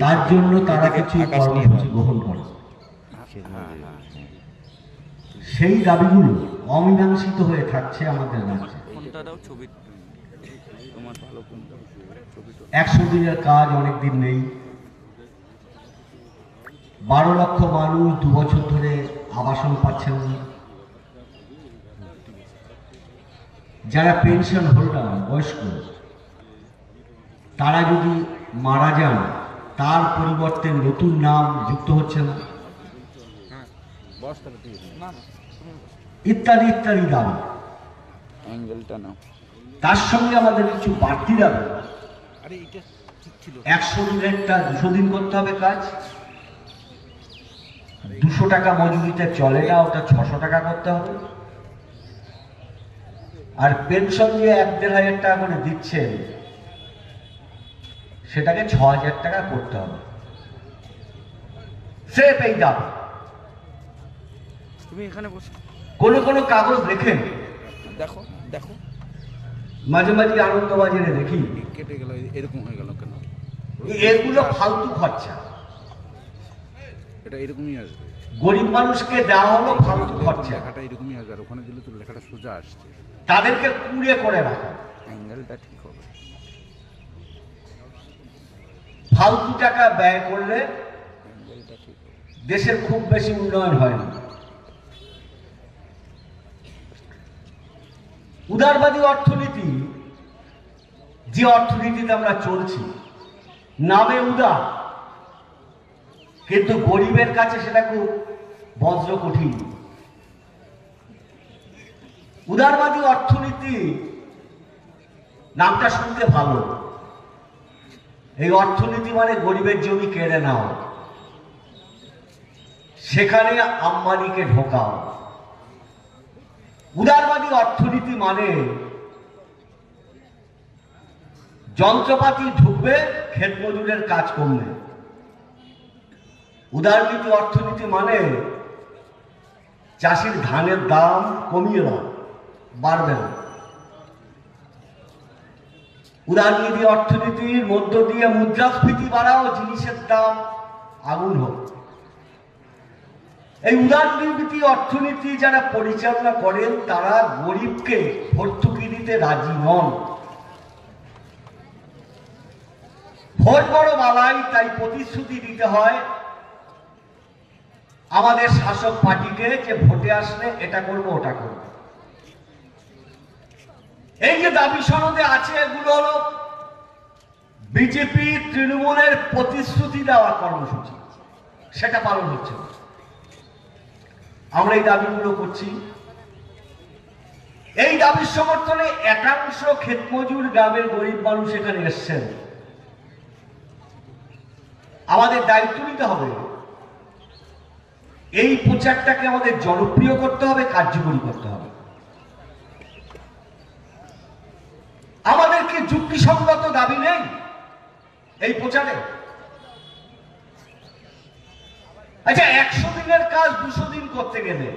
তার জন্য তারা কিছু কর্মসূচি গ্রহণ করে। সেই দাবিগুলো অমীমাংসিত হয়ে থাকছে আমাদের রাজ্যে। 100 দিনের কাজ অনেক দিন নেই। 12 লক্ষ মানুষ 2 বছর ধরে আবাসন পাচ্ছেন না। যারা পেনশন হোল্ডার বয়স্ক, তারা যদি মারা যান তার পরিবর্তে নতুন নাম যুক্ত হচ্ছে না, ইত্যাদি ইত্যাদি দাবি। তার সঙ্গে আমাদের কিছু বাড়তি দাবি। 100 দিনেরটা 200 দিন করতে হবে কাজ। 200 টাকা মজুরিতে চলে না, ওটা 600 টাকা করতে হবে। আর পেনশন যে 1-1.5 হাজার টাকা করে দিচ্ছে, সেটাকে 6,000 টাকা করতে হবে। সেফ এই দাবি। তুমি এখানে বসে কোন কোন কাগজ দেখেন, দেখো দেখো, মাঝে মাঝে আনন্দবাজারে দেখি, কেটে গেল, এরকম হয়ে গেল কেন? এগুলো ফালতু খরচা। এটা এরকমই আসবে, গরিব মানুষকে দেওয়া হলো ফালতু খরচা। লেখাটা এরকমই আসবে, আর ওখানে দিলে তো লেখাটা সোজা আসছে। তাদেরকে কুড়ে করে রাখা, অ্যাঙ্গেলটা ঠিক হবে। ফালতু টাকা ব্যয় করলে অ্যাঙ্গেলটা ঠিক হবে। দেশের খুব বেশি উন্নয়ন হয় না। উদারবাদী অর্থনীতি, যে অর্থনীতিতে আমরা চলছি, নামে উদার, কিন্তু গরিবের কাছে সেটা খুব বজ্র কঠিন। উদারবাদী অর্থনীতি নামটা শুনতে ভালো। এই অর্থনীতি মানে গরিবের জমি কেড়ে নাও, সেখানে আম্বানিকে ঢোকাও। উদারবাদী অর্থনীতি মানে যন্ত্রপাতি ঢুকবে, ক্ষেত মজুরের কাজ কমবে। উদারনীতি অর্থনীতি মানে চাষির ধানের দাম কমিয়ে দাও, বাড়বে না। উদারনীতি অর্থনীতির মধ্য দিয়ে মুদ্রাস্ফীতি বাড়াও, জিনিসের দাম আগুন হোক। এই উদারনীতি অর্থনীতি যারা পরিচালনা করেন, তারা গরিবকে ভর্তুকি দিতে রাজি নন। ভোট বড় বালাই, তাই প্রতিশ্রুতি দিতে হয় আমাদের শাসক পার্টিকে যে ভোটে আসলে এটা করব ওটা করব। এই যে দাবি সনদে আছে, এগুলো হলো বিজেপি তৃণমূলের প্রতিশ্রুতি দেওয়া কর্মসূচি, সেটা পালন হচ্ছে না। আমরা এই দাবিগুলো করছি। এই দাবির সমর্থনে একাংশ ক্ষেতমজুর গ্রামের গরিব মানুষ এখানে এসছেন। আমাদের দায়িত্ব নিতে হবে, এই প্রচারটাকে আমাদের জনপ্রিয় করতে হবে, কার্যকরী করতে হবে। আমাদের কি যুক্তিসঙ্গত দাবি নেই এই প্রচারে? আচ্ছা, 100 দিনের কাজ 200 দিন করতে গেলে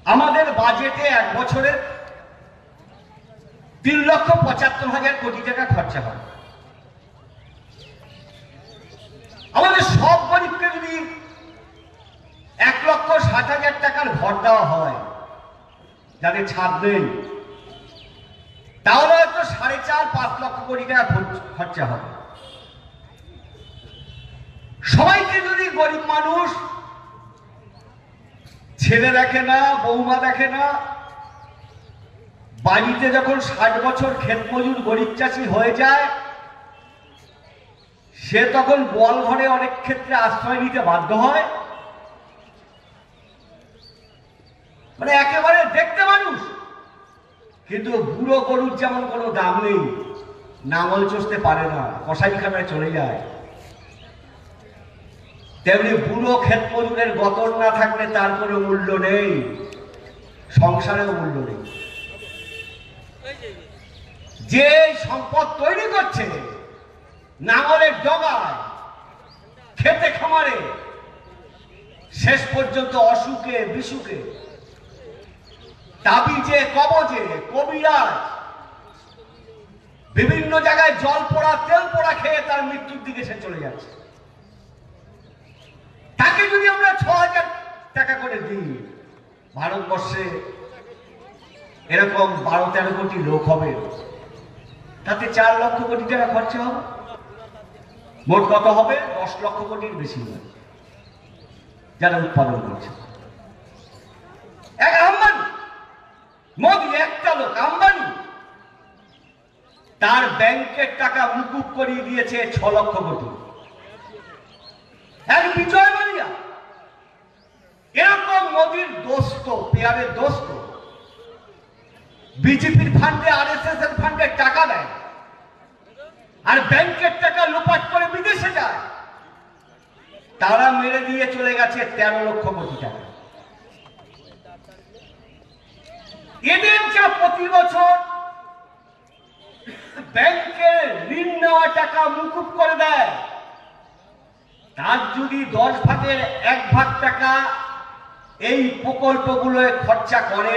আমাদের বাজেটে 1 বছরে 3,75,000 কোটি টাকা খরচা হয়। আমাদের সব গরিবকে যদি 1,60,000 টাকার ঘর দেওয়া হয়, যাদের ছাদ নেই, তাহলে হয়তো 4.5-5 লক্ষ কোটি টাকা খরচা হবে। সবাইকে যদি গরিব মানুষ ছেলে দেখে না, বৌমা দেখে না, বাড়িতে যখন 60 বছর ক্ষেত মজুর গরিব চাষি হয়ে যায়, সে তখন গোয়াল ঘরে অনেক ক্ষেত্রে আশ্রয় নিতে বাধ্য হয়। মানে একেবারে দেখতে মানুষ, কিন্তু বুড়ো গরুর যেমন কোনো দাম নেই, নাঙল চষতে পারে না, কসাইখানায় চলে যায়, তেমনি বুড়ো ক্ষেত মজুরের গতর না থাকলে তার কোনো মূল্য নেই, সংসারেও মূল্য নেই। যে সম্পদ তৈরি করছে নাঙলের ডগায়, খেতে খামারে, শেষ পর্যন্ত অসুখে বিসুখে, তাবিজে কবজে, কবিরাজ, বিভিন্ন জায়গায় জল পোড়া তেল পোড়া খেয়ে তার মৃত্যুর দিকে সে চলে যাচ্ছে। তাকে যদি আমরা 6,000 টাকা করে দিই, ভারতবর্ষে এরকম 12-13 কোটি লোক হবে, তাতে 4 লক্ষ কোটি টাকা খরচা হবে। মোট কত হবে? 10 লক্ষ কোটির বেশি হবে যারা উৎপাদন করছে। এক আম্বানি, মোদি একটা লোক আম্বানি, তার ব্যাংকের টাকা মুকুব করিয়ে দিয়েছে 6 লক্ষ কোটি। এক বিজয় মালিয়া এরকম মোদির দোস্ত, পেয়ারের দোস্ত, বিজেপির ফান্ডে, আরএসএস এর ফান্ডে টাকা দেয় আর ব্যাংকের টাকা লোপাট করে বিদেশে যায়। তারা মেরে দিয়ে চলে গেছে 13 লক্ষ কোটি টাকা। এদের যা প্রতি বছর ব্যাংকের ঋণ নেওয়া টাকা মুকুব করে দেয়, তার যদি 10 ভাগের 1 ভাগ টাকা এই প্রকল্পগুলোয় খরচা করে,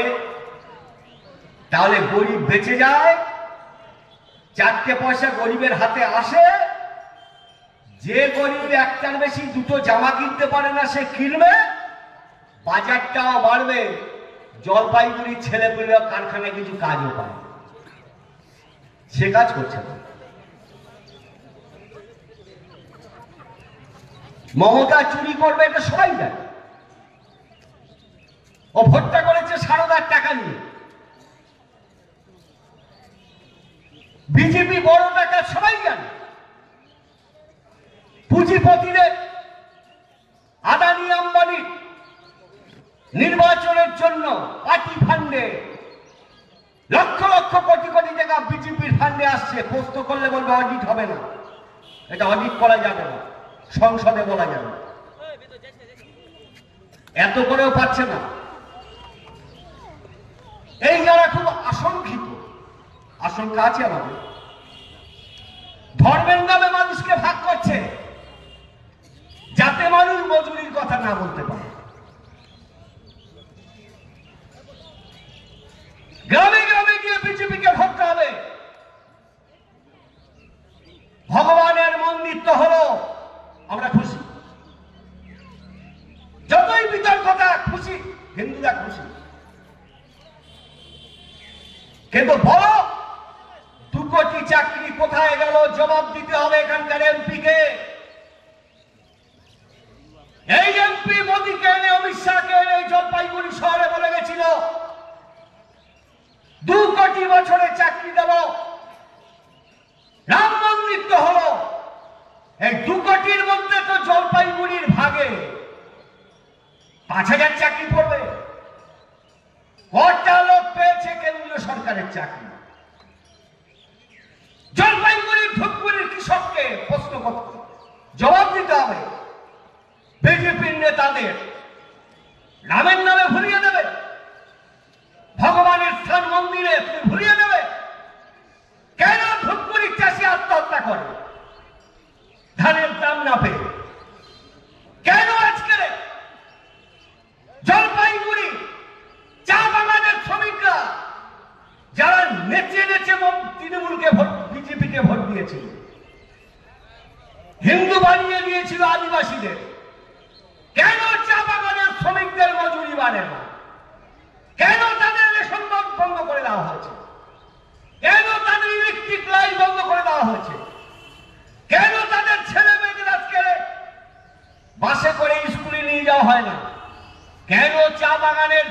তাহলে গরিব বেঁচে যায়, 4টে পয়সা গরিবের হাতে আসে। যে গরিব একটার বেশি 2টো জামা কিনতে পারে না, সে কিনবে, বাজারটাও বাড়বে, জলপাইগুড়ির ছেলেপুলেরা কারখানায় কিছু কাজও পায়। সে কাজ করছে না। মমতা চুরি করবে এটা সবাই জানে। ও ভোটটা করেছে সারদার টাকা নিয়ে। বিজেপি বড় টাকা সবাই জানে। পুঁজিপতিদের, আদানি আম্বানি নির্বাচনের জন্য পার্টি ফান্ডে লক্ষ লক্ষ কোটি কোটি টাকা বিজেপির ফান্ডে আসছে। প্রশ্ন করলে বলবে অডিট হবে না, এটা অডিট করা যাবে না, সংসদে বলা যাবে না। এত করেও পাচ্ছে না। এই যারা খুব আশঙ্কিত, আশঙ্কা আছে আমাদের, ধর্মের নামে মানুষকে ভাগ করছে যাতে মানুষ মজুরির কথা না বলতে পারে। গ্রামে গ্রামে গিয়ে বিজেপিকে ভোটতে হবে। ভগবানের মন্দির তো হলো, আমরা খুশি। যতই বিতর্কতা, খুশি, হিন্দুরা খুশি। কিন্তু বড় 2 কোটি চাকরি কোথায় গেল জবাব দিতে হবে এখানকার এমপিকে। এই এমপি মোদীকে এনে, অমিত শাহকে এনে জলপাইগুড়ি শহরে বলে গেছিল 2 কোটি বছরে চাকরি দেব। রাম মন্দির তো হলো, এই 2 কোটির মধ্যে তো জলপাইগুড়ির ভাগে 5,000 চাকরি পড়বে। কটা লোক পেয়েছে কেন্দ্রীয় সরকারের চাকরি? জলপাইগুড়ির ধূপগুড়ির কৃষককে প্রশ্ন করতে জবাব দিতে হবে। বিজেপির নেতাদের রামের নামে ভুলিয়ে দেবে, ভগবানের স্থান মন্দিরে তুমি ভুলিয়ে দেবে। কেন ধূপগুড়ির চাষি আত্মহত্যা করে ধানের দাম না পেয়ে? কেন আজকে জলপাইগুড়ি চা বাগানের শ্রমিকরা যারা নেচে নেচে তৃণমূলকে ভোট, বিজেপিকে ভোট দিয়েছিল, হিন্দু বানিয়ে দিয়েছিল আদিবাসীদের, কেন চা বাগানের শ্রমিকদের মজুরি বাড়ে না? কেন তাদের রেশন বন্ধ করে দেওয়া হয়েছে? কেন তাদের ইলেকট্রিক লাইন বন্ধ করে দেওয়া হয়েছে? কেন তাদের ছেলে মেয়েদের আজকে বাসে করে স্কুলে নিয়ে যাওয়া হয় না? কেন চা বাগানের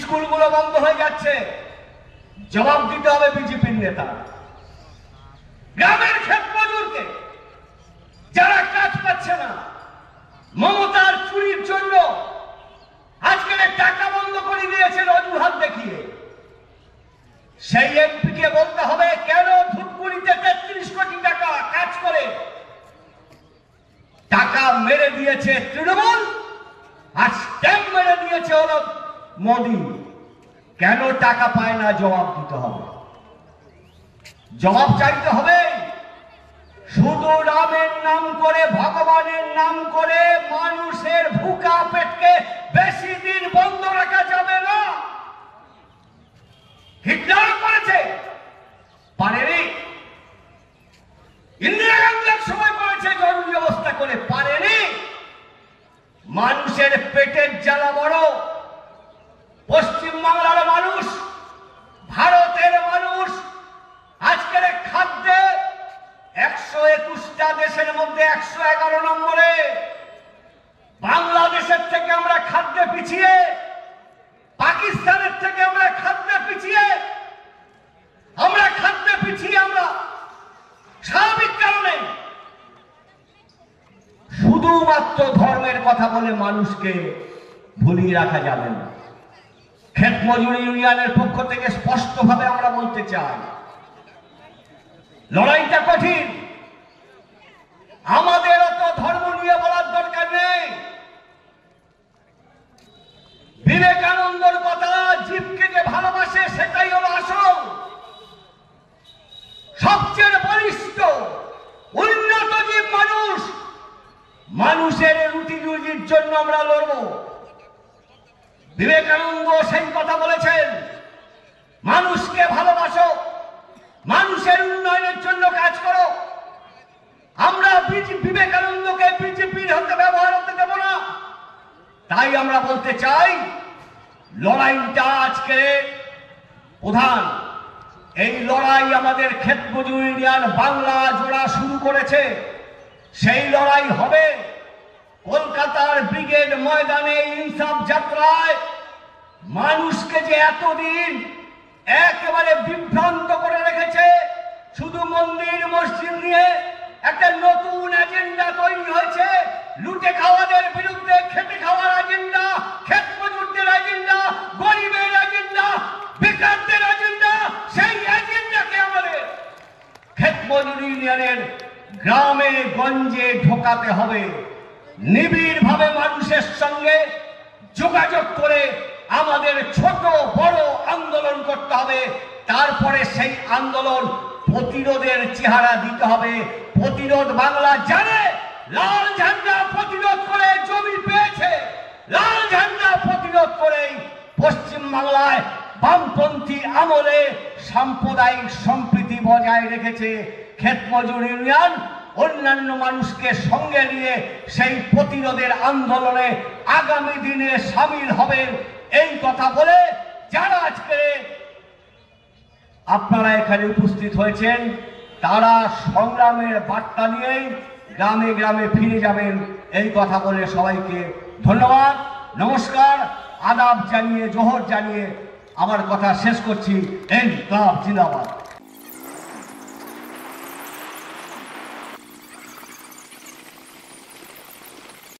স্কুলগুলো বন্ধ হয়ে যাচ্ছে? জবাব দিতে হবে বিজেপির নেতা। গ্রামের ক্ষেত মজুরকে যারা কাজ পাচ্ছে না, মমতার চুরির জন্য আজকের টাকা বন্ধ করে দিয়েছেন অজুহাত দেখিয়ে, সেই এমপিকে বলতে হবে কেন ধূপগুড়িতে 33 কোটি টাকা কাজ করে টাকা মেরে দিয়েছে তৃণমূল আর স্ট্যাম্প মেরে দিয়েছে হলো মোদী। কেন টাকা পায় না? জবাব দিতে হবে, জবাব চাইতে হবে। শুধু রামের নাম করে, ভগবানের নাম করে মানুষের ভুকা পেটকে বেশি দিন বন্ধ রাখা যাবে না। হিটলার করেছে, পারেনি। মানুষের পেটের জ্বালা বড়। পশ্চিম বাংলার মানুষ, ভারতের মানুষ আজকের খাদ্যে 121টা দেশের মধ্যে 111 নম্বরে। বাংলাদেশের থেকে আমরা খাদ্যে পিছিয়ে, পাকিস্তানের থেকে আমরা খাদ্যে পিছিয়ে, আমরা স্বাভাবিক কারণে শুধুমাত্র ধর্মের কথা বলে মানুষকে ভুলিয়ে রাখা যাবে না। ক্ষেত মজুর ইউনিয়নের পক্ষ থেকে স্পষ্টভাবে আমরা বলতে চাই, লড়াইটা কঠিন। আমাদের অত ধর্ম নিয়ে বলার দরকার নেই। বিবেকানন্দর কথা, জীবকে যে ভালোবাসে সেটাই হলো আসল। সবচেয়ে বলিষ্ঠ উন্নত জীব মানুষ। মানুষের রুটি রুজির জন্য আমরা লড়ব। বিবেকানন্দ সেই কথা বলেছেন, মানুষকে ভালোবাসো, মানুষের উন্নয়নের জন্য কাজ করো। আমরা বিবেকানন্দকে বিজেপির হতে ব্যবহার হতে দেব না। তাই আমরা বলতে চাই, লড়াইটা আজকে প্রধান। এই লড়াই আমাদের ক্ষেত মজুর ইউনিয়ন বাংলা জোড়া শুরু করেছে। সেই লড়াই হবে কলকাতার ব্রিগেড ময়দানে ইনসাফ যাত্রায়। মানুষকে যে এতদিন একেবারে বিভ্রান্ত করে রেখেছে, শুধু মন্দির মসজিদ নিয়ে একটা নতুন এজেন্ডা তৈরি হয়েছে। লুটে খাওয়াদের বিরুদ্ধে খেটে খাওয়ার এজেন্ডা, ক্ষেত মজুরদের এজেন্ডা, গরিবের এজেন্ডা, বেকারদের এজেন্ডা। সেই এজেন্ডাকে আমাদের ক্ষেত মজুর ইউনিয়নের গ্রামে গঞ্জে ঢোকাতে হবে। নিবিড়ভাবে মানুষের সঙ্গে যোগাযোগ করে আমাদের ছোট বড় আন্দোলন করতে হবে। তারপরে সেই আন্দোলন প্রতিরোধের চেহারা দিতে হবে। প্রতিরোধ বাংলা জানে। লাল ঝান্ডা প্রতিরোধ করে জমি পেয়েছে। লাল ঝান্ডা প্রতিরোধ করেই পশ্চিম বাংলায় বামপন্থী আমলে সাম্প্রদায়িক সম্প্রীতি বজায় রেখেছে। ক্ষেত মজুর ইউনিয়ন অন্যান্য মানুষকে সঙ্গে নিয়ে সেই প্রতিরোধের আন্দোলনে আগামী দিনে সামিল হবেন, এই কথা বলে যারা আজকে আপনারা এখানে উপস্থিত হয়েছেন, তারা সংগ্রামের বার্তা নিয়েই গ্রামে গ্রামে ফিরে যাবেন, এই কথা বলে সবাইকে ধন্যবাদ, নমস্কার, আদাব জানিয়ে, জোহর জানিয়ে আমার কথা শেষ করছি। ইনকলাব জিন্দাবাদ।